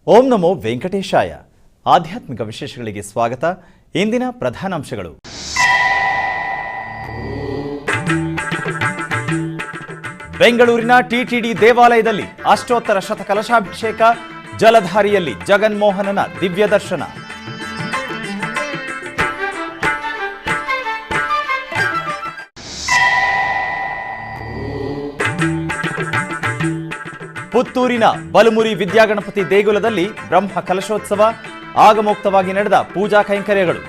ಓಂ ನಮೋ ವೆಂಕಟೇಶಾಯ. ಆಧ್ಯಾತ್ಮಿಕ ವಿಶೇಷಗಳಿಗೆ ಸ್ವಾಗತ. ಇಂದಿನ ಪ್ರಧಾನಾಂಶಗಳು. ಬೆಂಗಳೂರಿನ ಟಿಟಿಡಿ ದೇವಾಲಯದಲ್ಲಿ ಅಷ್ಟೋತ್ತರ ಶತಕಲಶಾಭಿಷೇಕ, ಜಲಧಾರಿಯಲ್ಲಿ ಜಗನ್ಮೋಹನನ ದಿವ್ಯ ದರ್ಶನ. ಪುತ್ತೂರಿನ ಬಲಮುರಿ ವಿದ್ಯಾಗಣಪತಿ ದೇಗುಲದಲ್ಲಿ ಬ್ರಹ್ಮ ಕಲಶೋತ್ಸವ, ಆಗಮೋಕ್ತವಾಗಿ ನಡೆದ ಪೂಜಾ ಕೈಂಕರ್ಯಗಳು.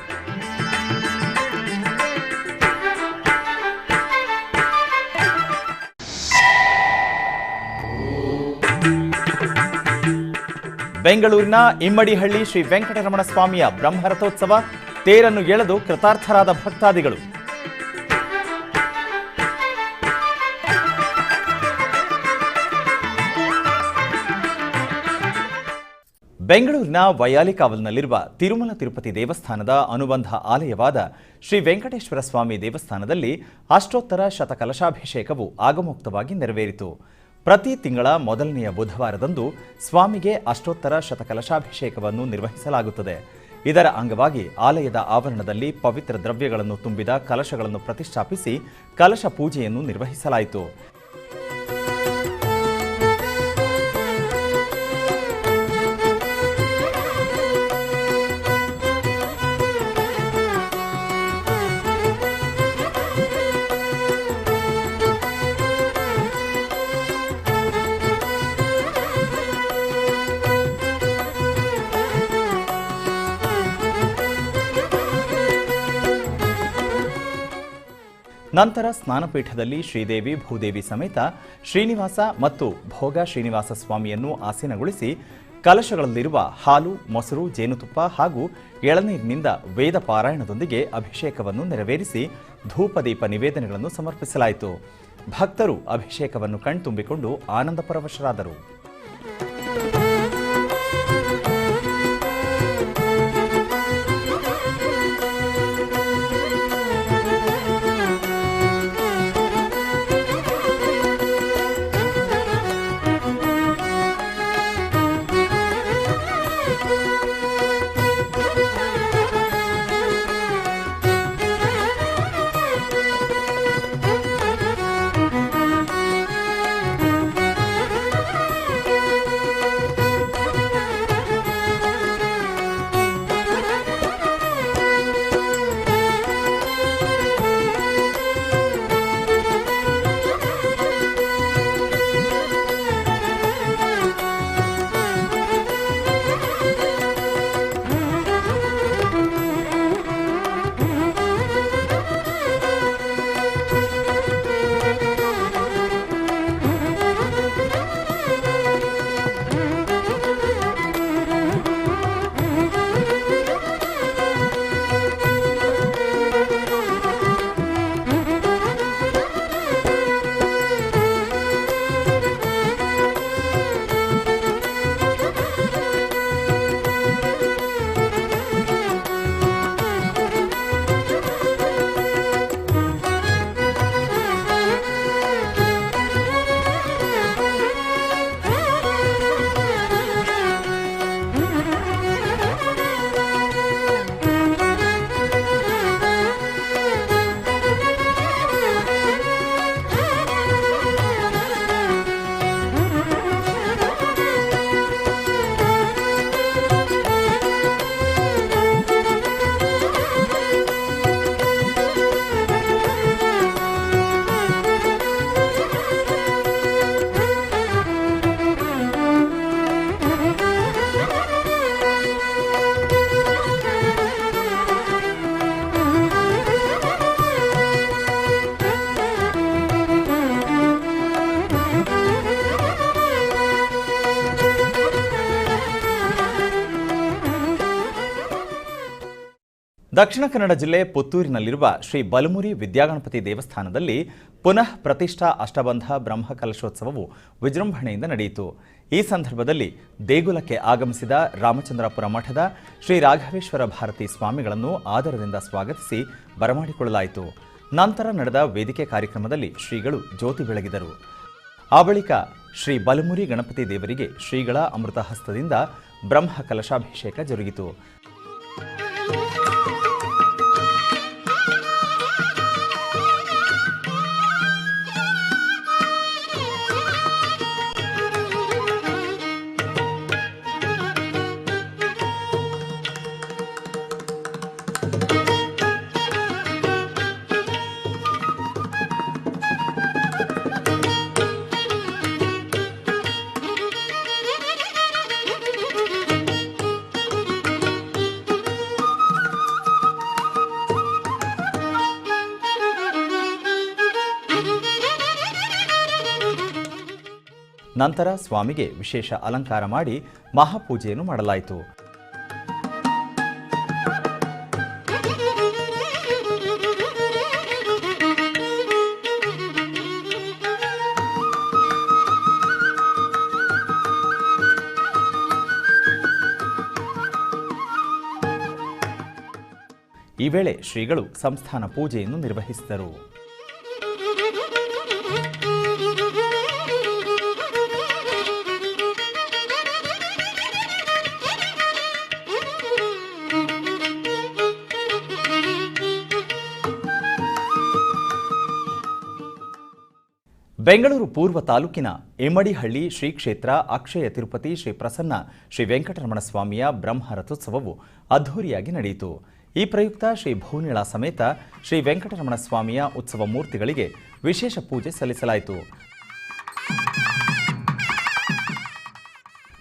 ಬೆಂಗಳೂರಿನ ಇಮ್ಮಡಿಹಳ್ಳಿ ಶ್ರೀ ವೆಂಕಟರಮಣ ಸ್ವಾಮಿಯ ಬ್ರಹ್ಮರಥೋತ್ಸವ, ತೇರನ್ನು ಎಳೆದು ಕೃತಾರ್ಥರಾದ ಭಕ್ತಾದಿಗಳು. ಬೆಂಗಳೂರಿನ ವೈಯಾಲಿಕಾವಲ್ನಲ್ಲಿರುವ ತಿರುಮಲ ತಿರುಪತಿ ದೇವಸ್ಥಾನದ ಅನುಬಂಧ ಆಲಯವಾದ ಶ್ರೀ ವೆಂಕಟೇಶ್ವರ ಸ್ವಾಮಿ ದೇವಸ್ಥಾನದಲ್ಲಿ ಅಷ್ಟೋತ್ತರ ಶತಕಲಶಾಭಿಷೇಕವು ಆಗಮೋಕ್ತವಾಗಿ ನೆರವೇರಿತು. ಪ್ರತಿ ತಿಂಗಳ ಮೊದಲನೆಯ ಬುಧವಾರದಂದು ಸ್ವಾಮಿಗೆ ಅಷ್ಟೋತ್ತರ ಶತಕಲಶಾಭಿಷೇಕವನ್ನು ನಿರ್ವಹಿಸಲಾಗುತ್ತದೆ. ಇದರ ಅಂಗವಾಗಿ ಆಲಯದ ಆವರಣದಲ್ಲಿ ಪವಿತ್ರ ದ್ರವ್ಯಗಳನ್ನು ತುಂಬಿದ ಕಲಶಗಳನ್ನು ಪ್ರತಿಷ್ಠಾಪಿಸಿ ಕಲಶ ಪೂಜೆಯನ್ನು ನಿರ್ವಹಿಸಲಾಯಿತು. ನಂತರ ಸ್ನಾನಪೀಠದಲ್ಲಿ ಶ್ರೀದೇವಿ ಭೂದೇವಿ ಸಮೇತ ಶ್ರೀನಿವಾಸ ಮತ್ತು ಭೋಗ ಶ್ರೀನಿವಾಸ ಸ್ವಾಮಿಯನ್ನು ಆಸೀನಗೊಳಿಸಿ ಕಲಶಗಳಲ್ಲಿರುವ ಹಾಲು, ಮೊಸರು, ಜೇನುತುಪ್ಪ ಹಾಗೂ ಎಳನೀರಿನಿಂದ ವೇದ ಪಾರಾಯಣದೊಂದಿಗೆ ಅಭಿಷೇಕವನ್ನು ನೆರವೇರಿಸಿ ಧೂಪದೀಪ ನಿವೇದನೆಗಳನ್ನು ಸಮರ್ಪಿಸಲಾಯಿತು. ಭಕ್ತರು ಅಭಿಷೇಕವನ್ನು ಕಣ್ತುಂಬಿಕೊಂಡು ಆನಂದ ಪರವಶರಾದರು. ದಕ್ಷಿಣ ಕನ್ನಡ ಜಿಲ್ಲೆ ಪುತ್ತೂರಿನಲ್ಲಿರುವ ಶ್ರೀ ಬಲಮುರಿ ವಿದ್ಯಾಗಣಪತಿ ದೇವಸ್ಥಾನದಲ್ಲಿ ಪುನಃ ಪ್ರತಿಷ್ಠಾ ಅಷ್ಟಬಂಧ ಬ್ರಹ್ಮ ಕಲಶೋತ್ಸವವು ವಿಜೃಂಭಣೆಯಿಂದ ನಡೆಯಿತು. ಈ ಸಂದರ್ಭದಲ್ಲಿ ದೇಗುಲಕ್ಕೆ ಆಗಮಿಸಿದ ರಾಮಚಂದ್ರಾಪುರ ಮಠದ ಶ್ರೀ ರಾಘವೇಶ್ವರ ಭಾರತಿ ಸ್ವಾಮಿಗಳನ್ನು ಆದರದಿಂದ ಸ್ವಾಗತಿಸಿ ಬರಮಾಡಿಕೊಳ್ಳಲಾಯಿತು. ನಂತರ ನಡೆದ ವೇದಿಕೆ ಕಾರ್ಯಕ್ರಮದಲ್ಲಿ ಶ್ರೀಗಳು ಜ್ಯೋತಿ ಬೆಳಗಿದರು. ಆ ಬಳಿಕ ಶ್ರೀ ಬಲಮುರಿ ಗಣಪತಿ ದೇವರಿಗೆ ಶ್ರೀಗಳ ಅಮೃತ ಹಸ್ತದಿಂದ ಬ್ರಹ್ಮ ಕಲಶಾಭಿಷೇಕ ಜರುಗಿತು. ನಂತರ ಸ್ವಾಮಿಗೆ ವಿಶೇಷ ಅಲಂಕಾರ ಮಾಡಿ ಮಹಾಪೂಜೆಯನ್ನು ಮಾಡಲಾಯಿತು. ಈ ವೇಳೆ ಶ್ರೀಗಳು ಸಂಸ್ಥಾನ ಪೂಜೆಯನ್ನು ನಿರ್ವಹಿಸಿದರು. ಬೆಂಗಳೂರು ಪೂರ್ವ ತಾಲೂಕಿನ ಎಮ್ಮಡಿಹಳ್ಳಿ ಶ್ರೀ ಕ್ಷೇತ್ರ ಅಕ್ಷಯ ತಿರುಪತಿ ಶ್ರೀ ಪ್ರಸನ್ನ ಶ್ರೀ ವೆಂಕಟರಮಣ ಸ್ವಾಮಿಯ ಬ್ರಹ್ಮ ರಥೋತ್ಸವವು ಅದ್ಧೂರಿಯಾಗಿ ನಡೆಯಿತು. ಈ ಪ್ರಯುಕ್ತ ಶ್ರೀ ಭೂನಿಳ ಸಮೇತ ಶ್ರೀ ವೆಂಕಟರಮಣ ಸ್ವಾಮಿಯ ಉತ್ಸವ ಮೂರ್ತಿಗಳಿಗೆ ವಿಶೇಷ ಪೂಜೆ ಸಲ್ಲಿಸಲಾಯಿತು.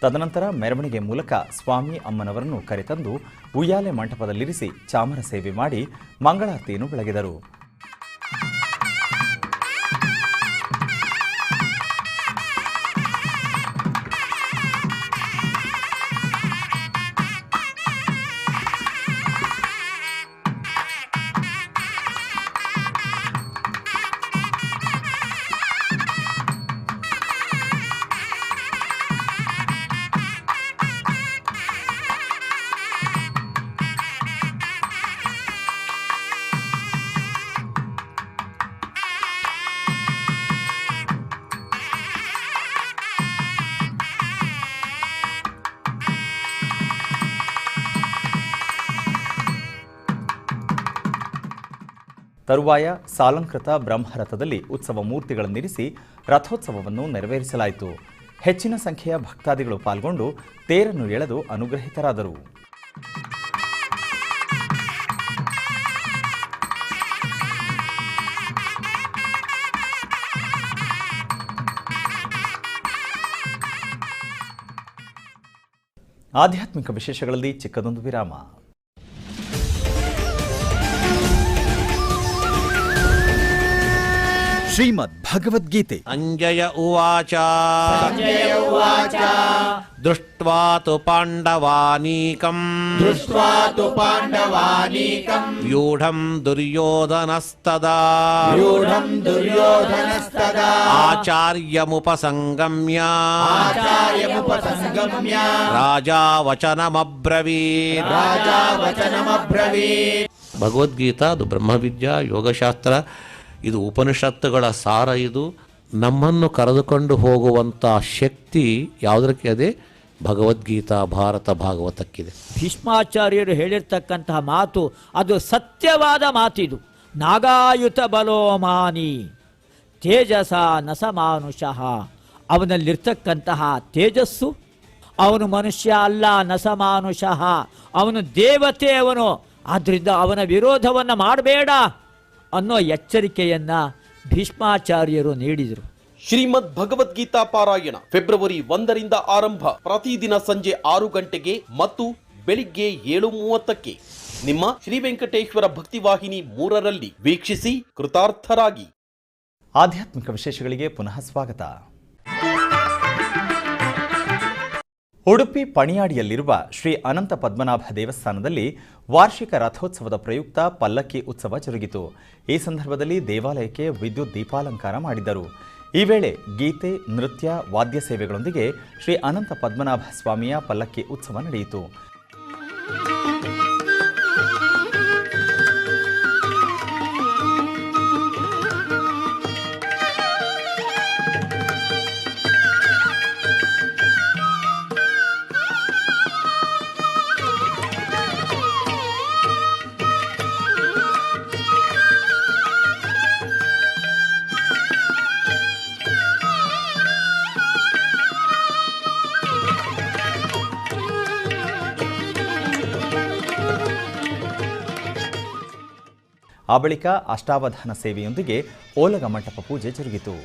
ತದನಂತರ ಮೆರವಣಿಗೆ ಮೂಲಕ ಸ್ವಾಮಿ ಅಮ್ಮನವರನ್ನು ಕರೆತಂದು ಉಯ್ಯಾಲೆ ಮಂಟಪದಲ್ಲಿರಿಸಿ ಚಾಮರ ಸೇವೆ ಮಾಡಿ ಮಂಗಳಾರತಿಯನ್ನು ಬೆಳಗಿದರು. ತರುವಾಯ ಸಾಲಂಕೃತ ಬ್ರಹ್ಮರಥದಲ್ಲಿ ಉತ್ಸವ ಮೂರ್ತಿಗಳನ್ನಿರಿಸಿ ರಥೋತ್ಸವವನ್ನು ನೆರವೇರಿಸಲಾಯಿತು. ಹೆಚ್ಚಿನ ಸಂಖ್ಯೆಯ ಭಕ್ತಾದಿಗಳು ಪಾಲ್ಗೊಂಡು ತೇರನ್ನು ಎಳೆದು ಅನುಗ್ರಹಿತರಾದರು. ಆಧ್ಯಾತ್ಮಿಕ ವಿಶೇಷಗಳಲ್ಲಿ ಚಿಕ್ಕದೊಂದು ವಿರಾಮ. ಶ್ರೀಮದ್ ಭಗವದ್ಗೀತೆ ಸಂಜಯ ಉವಾಚ ದೃಷ್ಟ್ವಾ ತು ಪಾಂಡವಾನೀಕಂ ವ್ಯೂಢಂ ದುರ್ಯೋಧನಸ್ತದಾ ಆಚಾರ್ಯಮುಪಸಂಗಮ್ಯ ರಾಜಾ ವಚನಮಬ್ರವೀತ್. ಭಗವದ್ಗೀತಾ ಅದು ಬ್ರಹ್ಮವಿದ್ಯಾ ಯೋಗಶಾಸ್ತ್ರ, ಇದು ಉಪನಿಷತ್ತುಗಳ ಸಾರ. ಇದು ನಮ್ಮನ್ನು ಕರೆದುಕೊಂಡು ಹೋಗುವಂಥ ಶಕ್ತಿ ಯಾವುದಕ್ಕೆ ಅದೇ ಭಗವದ್ಗೀತಾ ಭಾರತ ಭಾಗವತಕ್ಕಿದೆ. ಭೀಷ್ಮಾಚಾರ್ಯರು ಹೇಳಿರ್ತಕ್ಕಂತಹ ಮಾತು ಅದು ಸತ್ಯವಾದ ಮಾತಿದು. ನಾಗಾಯುತ ಬಲೋಮಾನಿ ತೇಜಸ ನಸಮಾನುಷಃ. ಅವನಲ್ಲಿರ್ತಕ್ಕಂತಹ ತೇಜಸ್ಸು, ಅವನು ಮನುಷ್ಯ ಅಲ್ಲ, ನಸಮಾನುಷಃ ಅವನು ದೇವತೆ ಅವನು. ಆದ್ದರಿಂದ ಅವನ ವಿರೋಧವನ್ನು ಮಾಡಬೇಡ ಅನ್ನೋ ಎಚ್ಚರಿಕೆಯನ್ನ ಭೀಷ್ಮಾಚಾರ್ಯರು ನೀಡಿದರು. ಶ್ರೀಮದ್ ಭಗವದ್ಗೀತಾ ಪಾರಾಯಣ ಫೆಬ್ರವರಿ 1ರಿಂದ ಆರಂಭ. ಪ್ರತಿದಿನ ಸಂಜೆ 6 ಗಂಟೆಗೆ ಮತ್ತು ಬೆಳಿಗ್ಗೆ 7:30ಕ್ಕೆ ನಿಮ್ಮ ಶ್ರೀ ವೆಂಕಟೇಶ್ವರ ಭಕ್ತಿವಾಹಿನಿ 3ರಲ್ಲಿ ವೀಕ್ಷಿಸಿ ಕೃತಾರ್ಥರಾಗಿ. ಆಧ್ಯಾತ್ಮಿಕ ವಿಶೇಷಗಳಿಗೆ ಪುನಃ ಸ್ವಾಗತ. ಉಡುಪಿ ಪಣಿಯಾಡಿಯಲ್ಲಿರುವ ಶ್ರೀ ಅನಂತ ಪದ್ಮನಾಭ ದೇವಸ್ಥಾನದಲ್ಲಿ ವಾರ್ಷಿಕ ರಥೋತ್ಸವದ ಪ್ರಯುಕ್ತ ಪಲ್ಲಕ್ಕಿ ಉತ್ಸವ ಜರುಗಿತು. ಈ ಸಂದರ್ಭದಲ್ಲಿ ದೇವಾಲಯಕ್ಕೆ ವಿದ್ಯುತ್ ದೀಪಾಲಂಕಾರ ಮಾಡಿದ್ದರು. ಈ ವೇಳೆ ಗೀತೆ, ನೃತ್ಯ, ವಾದ್ಯ ಸೇವೆಗಳೊಂದಿಗೆ ಶ್ರೀ ಅನಂತ ಪದ್ಮನಾಭ ಸ್ವಾಮಿಯ ಪಲ್ಲಕ್ಕಿ ಉತ್ಸವ ನಡೆಯಿತು. ಆ ಬಳಿಕ ಅಷ್ಟಾವಧಾನ ಸೇವೆಯೊಂದಿಗೆ ಓಲಗ ಮಂಟಪ ಪೂಜೆ ಜರುಗಿತು.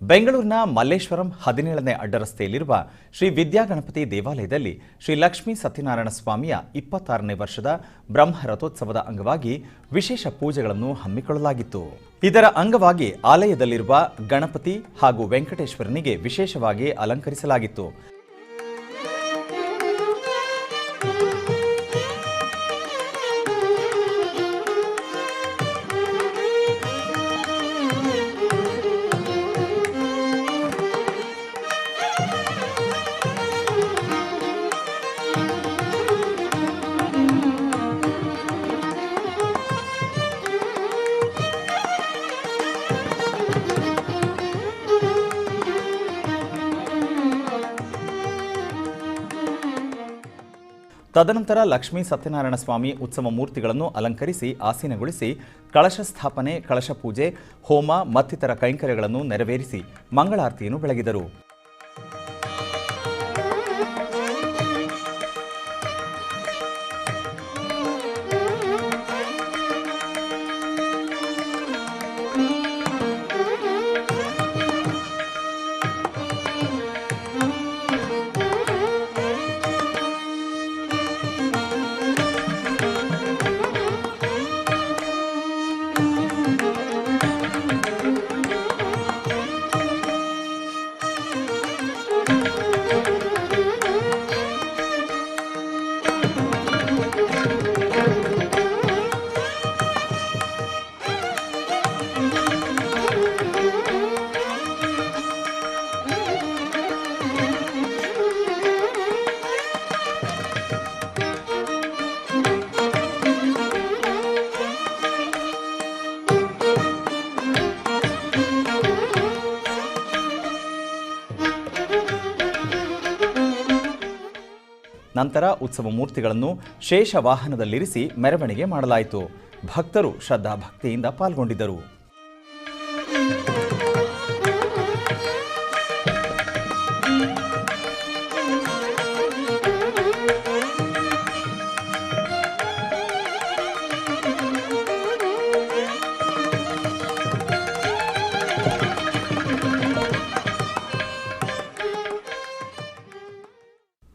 ಬೆಂಗಳೂರಿನ ಮಲ್ಲೇಶ್ವರಂ 17ನೇ ಅಡ್ಡರಸ್ತೆಯಲ್ಲಿರುವ ಶ್ರೀ ವಿದ್ಯಾಗಣಪತಿ ದೇವಾಲಯದಲ್ಲಿ ಶ್ರೀ ಲಕ್ಷ್ಮೀ ಸತ್ಯನಾರಾಯಣ ಸ್ವಾಮಿಯ 26ನೇ ವರ್ಷದ ಬ್ರಹ್ಮ ರಥೋತ್ಸವದ ಅಂಗವಾಗಿ ವಿಶೇಷ ಪೂಜೆಗಳನ್ನು ಹಮ್ಮಿಕೊಳ್ಳಲಾಗಿತ್ತು. ಇದರ ಅಂಗವಾಗಿ ಆಲಯದಲ್ಲಿರುವ ಗಣಪತಿ ಹಾಗೂ ವೆಂಕಟೇಶ್ವರನಿಗೆ ವಿಶೇಷವಾಗಿ ಅಲಂಕರಿಸಲಾಗಿತ್ತು. ತದನಂತರ ಲಕ್ಷ್ಮೀ ಸತ್ಯನಾರಾಯಣ ಸ್ವಾಮಿ ಉತ್ಸವ ಮೂರ್ತಿಗಳನ್ನು ಅಲಂಕರಿಸಿ ಆಸೀನಗೊಳಿಸಿ ಕಳಶ ಸ್ಥಾಪನೆ, ಕಳಶ ಪೂಜೆ, ಹೋಮ ಮತ್ತಿತರ ಕೈಂಕರ್ಯಗಳನ್ನು ನೆರವೇರಿಸಿ ಮಂಗಳಾರತಿಯನ್ನು ಬೆಳಗಿದರು. ನಂತರ ಉತ್ಸವ ಮೂರ್ತಿಗಳನ್ನು ಶೇಷ ವಾಹನದಲ್ಲಿರಿಸಿ ಮೆರವಣಿಗೆ ಮಾಡಲಾಯಿತು. ಭಕ್ತರು ಶ್ರದ್ಧಾ ಭಕ್ತಿಯಿಂದ ಪಾಲ್ಗೊಂಡಿದ್ದರು.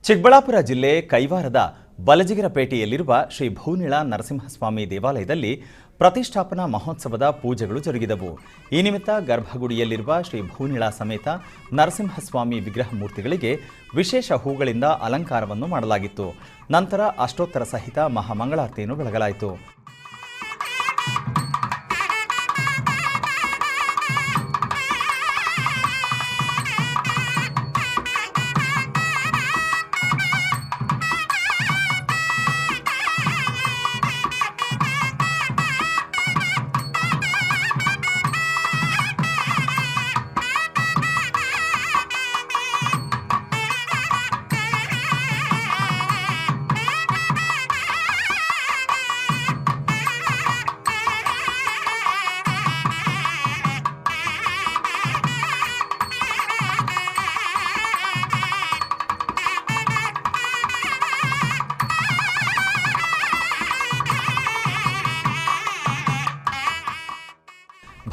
ಚಿಕ್ಕಬಳ್ಳಾಪುರ ಜಿಲ್ಲೆ ಕೈವಾರದ ಬಲಜಿಗರಪೇಟೆಯಲ್ಲಿರುವ ಶ್ರೀ ಭೂನಿಳ ನರಸಿಂಹಸ್ವಾಮಿ ದೇವಾಲಯದಲ್ಲಿ ಪ್ರತಿಷ್ಠಾಪನಾ ಮಹೋತ್ಸವದ ಪೂಜೆಗಳು ಜರುಗಿದವು. ಈ ನಿಮಿತ್ತ ಗರ್ಭಗುಡಿಯಲ್ಲಿರುವ ಶ್ರೀ ಭೂನಿಳ ಸಮೇತ ನರಸಿಂಹಸ್ವಾಮಿ ವಿಗ್ರಹ ಮೂರ್ತಿಗಳಿಗೆ ವಿಶೇಷ ಹೂಗಳಿಂದ ಅಲಂಕಾರವನ್ನು ಮಾಡಲಾಗಿತ್ತು. ನಂತರ ಅಷ್ಟೋತ್ತರ ಸಹಿತ ಮಹಾಮಂಗಳಾರತಿಯನ್ನು ಬೆಳಗಲಾಯಿತು.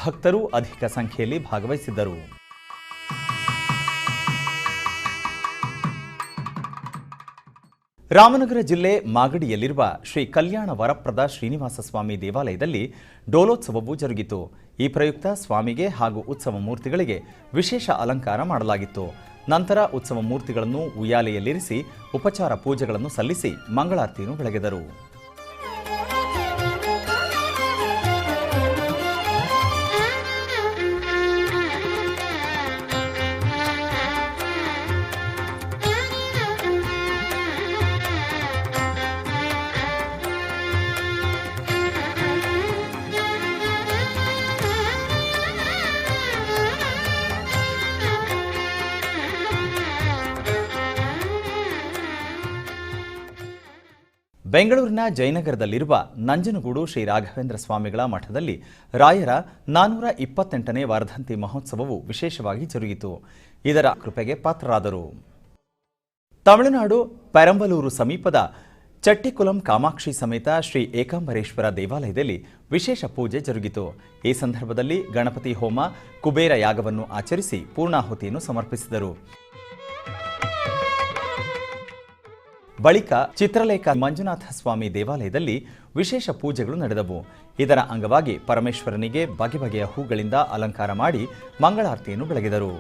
ಭಕ್ತರು ಅಧಿಕ ಸಂಖ್ಯೆಯಲ್ಲಿ ಭಾಗವಹಿಸಿದ್ದರು. ರಾಮನಗರ ಜಿಲ್ಲೆ ಮಾಗಡಿಯಲ್ಲಿರುವ ಶ್ರೀ ಕಲ್ಯಾಣ ವರಪ್ರದ ಶ್ರೀನಿವಾಸ ಸ್ವಾಮಿ ದೇವಾಲಯದಲ್ಲಿ ಡೋಲೋತ್ಸವವು ಜರುಗಿತು. ಈ ಪ್ರಯುಕ್ತ ಸ್ವಾಮಿಗೆ ಹಾಗೂ ಉತ್ಸವ ಮೂರ್ತಿಗಳಿಗೆ ವಿಶೇಷ ಅಲಂಕಾರ ಮಾಡಲಾಗಿತ್ತು. ನಂತರ ಉತ್ಸವ ಮೂರ್ತಿಗಳನ್ನು ಉಯ್ಯಾಲೆಯಲ್ಲಿರಿಸಿ ಉಪಚಾರ ಪೂಜೆಗಳನ್ನು ಸಲ್ಲಿಸಿ ಮಂಗಳಾರತಿಯನ್ನು ಬೆಳಗಿದರು. ಬೆಂಗಳೂರಿನ ಜಯನಗರದಲ್ಲಿರುವ ನಂಜನಗೂಡು ಶ್ರೀ ರಾಘವೇಂದ್ರ ಸ್ವಾಮಿಗಳ ಮಠದಲ್ಲಿ ರಾಯರ 428ನೇ ವರ್ಧಂತಿ ಮಹೋತ್ಸವವು ವಿಶೇಷವಾಗಿ ಜರುಗಿತು. ಇದರ ಕೃಪೆಗೆ ಪಾತ್ರರಾದರು. ತಮಿಳುನಾಡು ಪೆರಂಬಲೂರು ಸಮೀಪದ ಚಟ್ಟಿಕುಲಂ ಕಾಮಾಕ್ಷಿ ಸಮೇತ ಶ್ರೀ ಏಕಾಂಬರೇಶ್ವರ ದೇವಾಲಯದಲ್ಲಿ ವಿಶೇಷ ಪೂಜೆ ಜರುಗಿತು. ಈ ಸಂದರ್ಭದಲ್ಲಿ ಗಣಪತಿ ಹೋಮ, ಕುಬೇರ ಯಾಗವನ್ನು ಆಚರಿಸಿ ಪೂರ್ಣಾಹುತಿಯನ್ನು ಸಮರ್ಪಿಸಿದರು. ಬಳಿಕ ಚಿತ್ರಲೇಖ ಮಂಜುನಾಥ ಸ್ವಾಮಿ ದೇವಾಲಯದಲ್ಲಿ ವಿಶೇಷ ಪೂಜೆಗಳು ನಡೆದವು. ಇದರ ಅಂಗವಾಗಿ ಪರಮೇಶ್ವರನಿಗೆ ಬಗೆ ಬಗೆಯ ಹೂಗಳಿಂದ ಅಲಂಕಾರ ಮಾಡಿ ಮಂಗಳಾರತಿಯನ್ನು ಬೆಳಗಿದರು.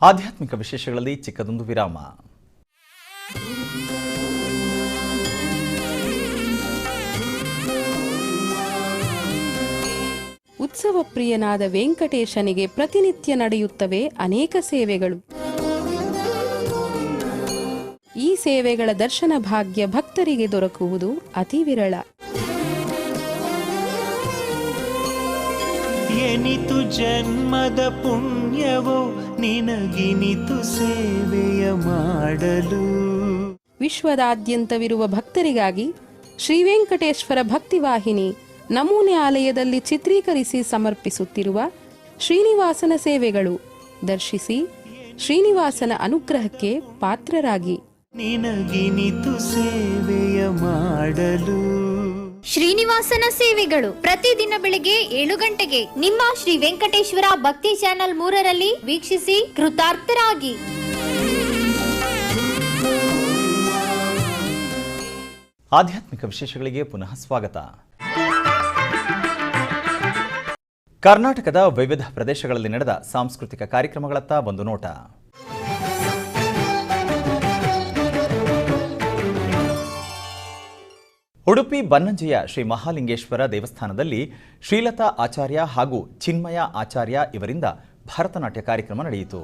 ಆಧ್ಯಾತ್ಮಿಕ ವಿಶೇಷಗಳಲ್ಲಿ ಚಿಕ್ಕದೊಂದು ವಿರಾಮ. ಉತ್ಸವ ಪ್ರಿಯನಾದ ವೆಂಕಟೇಶನಿಗೆ ಪ್ರತಿನಿತ್ಯ ನಡೆಯುತ್ತವೆ ಅನೇಕ ಸೇವೆಗಳು. ಈ ಸೇವೆಗಳ ದರ್ಶನ ಭಾಗ್ಯ ಭಕ್ತರಿಗೆ ದೊರಕುವುದು ಅತಿ ವಿರಳ. ಎನಿತು ಜನ್ಮದ ಪುಣ್ಯವೋ ನಿನಗಿನಿತು ಸೇವೆಯ ಮಾಡಲು. ವಿಶ್ವದಾದ್ಯಂತವಿರುವ ಭಕ್ತರಿಗಾಗಿ ಶ್ರೀ ವೆಂಕಟೇಶ್ವರ ಭಕ್ತಿವಾಹಿನಿ ನಮೂನೆ ಆಲಯದಲ್ಲಿ ಚಿತ್ರೀಕರಿಸಿ ಸಮರ್ಪಿಸುತ್ತಿರುವ ಶ್ರೀನಿವಾಸನ ಸೇವೆಗಳು ದರ್ಶಿಸಿ ಶ್ರೀನಿವಾಸನ ಅನುಗ್ರಹಕ್ಕೆ ಪಾತ್ರರಾಗಿ. ನಿನಗಿನಿತು ಸೇವೆಯ ಮಾಡಲು. ಶ್ರೀನಿವಾಸನ ಸೇವೆಗಳು ಪ್ರತಿದಿನ ಬೆಳಗ್ಗೆ 7 ಗಂಟೆಗೆ ನಿಮ್ಮ ಶ್ರೀ ವೆಂಕಟೇಶ್ವರ ಭಕ್ತಿ ಚಾನೆಲ್ 3ರಲ್ಲಿ ವೀಕ್ಷಿಸಿ ಕೃತಾರ್ಥರಾಗಿ. ಆಧ್ಯಾತ್ಮಿಕ ವಿಶೇಷಗಳಿಗೆ ಪುನಃ ಸ್ವಾಗತ. ಕರ್ನಾಟಕದ ವಿವಿಧ ಪ್ರದೇಶಗಳಲ್ಲಿ ನಡೆದ ಸಾಂಸ್ಕೃತಿಕ ಕಾರ್ಯಕ್ರಮಗಳತ್ತ ಒಂದು ನೋಟ. ಉಡುಪಿ ಬನ್ನಂಜೆಯ ಶ್ರೀ ಮಹಾಲಿಂಗೇಶ್ವರ ದೇವಸ್ಥಾನದಲ್ಲಿ ಶ್ರೀಲತಾ ಆಚಾರ್ಯ ಹಾಗೂ ಚಿನ್ಮಯ ಆಚಾರ್ಯ ಇವರಿಂದ ಭರತನಾಟ್ಯ ಕಾರ್ಯಕ್ರಮ ನಡೆಯಿತು.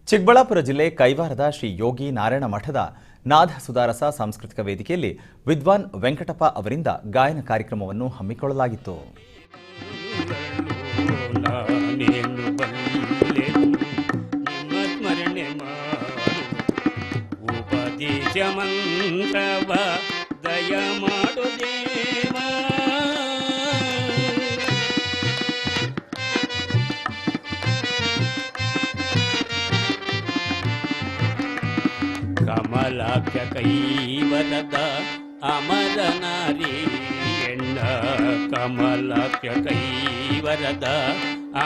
ಚಿಕ್ಕಬಳ್ಳಾಪುರ ಜಿಲ್ಲೆ ಕೈವಾರದ ಶ್ರೀ ಯೋಗಿ ನಾರಾಯಣ ಮಠದ ನಾದ ಸುಧಾರಸ ಸಾಂಸ್ಕೃತಿಕ ವೇದಿಕೆಯಲ್ಲಿ ವಿದ್ವಾನ್ ವೆಂಕಟಪ್ಪ ಅವರಿಂದ ಗಾಯನ ಕಾರ್ಯಕ್ರಮವನ್ನು ಹಮ್ಮಿಕೊಳ್ಳಲಾಗಿತ್ತು. ಕಮಲಾಖ್ಯ ಕೈವರದ ಅಮರ ನಾರಿ ಎಣ್ಣ ಕಮಲಾಖ್ಯ ಕೈವರದ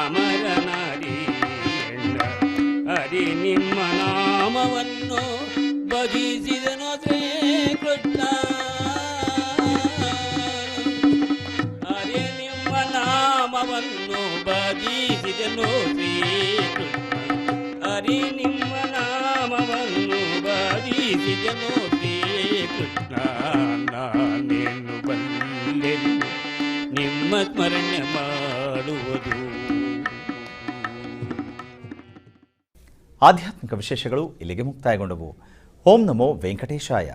ಅಮರ ನಾರಿ ಎಣ್ಣ ಹರಿ ನಿಮ್ಮ ನಾಮವನ್ನು ಭಜಿಸಿದನು ಶ್ರೀ ಕೃಷ್ಣ ಹರಿ ನಿಮ್ಮ ನಾಮ ಬಾಧಿಸಿದನು ಶ್ರೀಕೃಷ್ಣ ಹರಿ ನಿಮ್ಮ ನಾಮವನ್ನು ಬಾಧಿಸಿದನು ಶ್ರೀಕೃಷ್ಣ ನಾನೇನು ಬಲ್ಲೆನು ನಿಮ್ಮ ಸ್ಮರಣೆ ಮಾಡುವುದು. ಆಧ್ಯಾತ್ಮಿಕ ವಿಶೇಷಗಳು ಇಲ್ಲಿಗೆ ಮುಕ್ತಾಯಗೊಂಡವು. ಓಂ ನಮೋ ವೆಂಕಟೇಶಾಯ.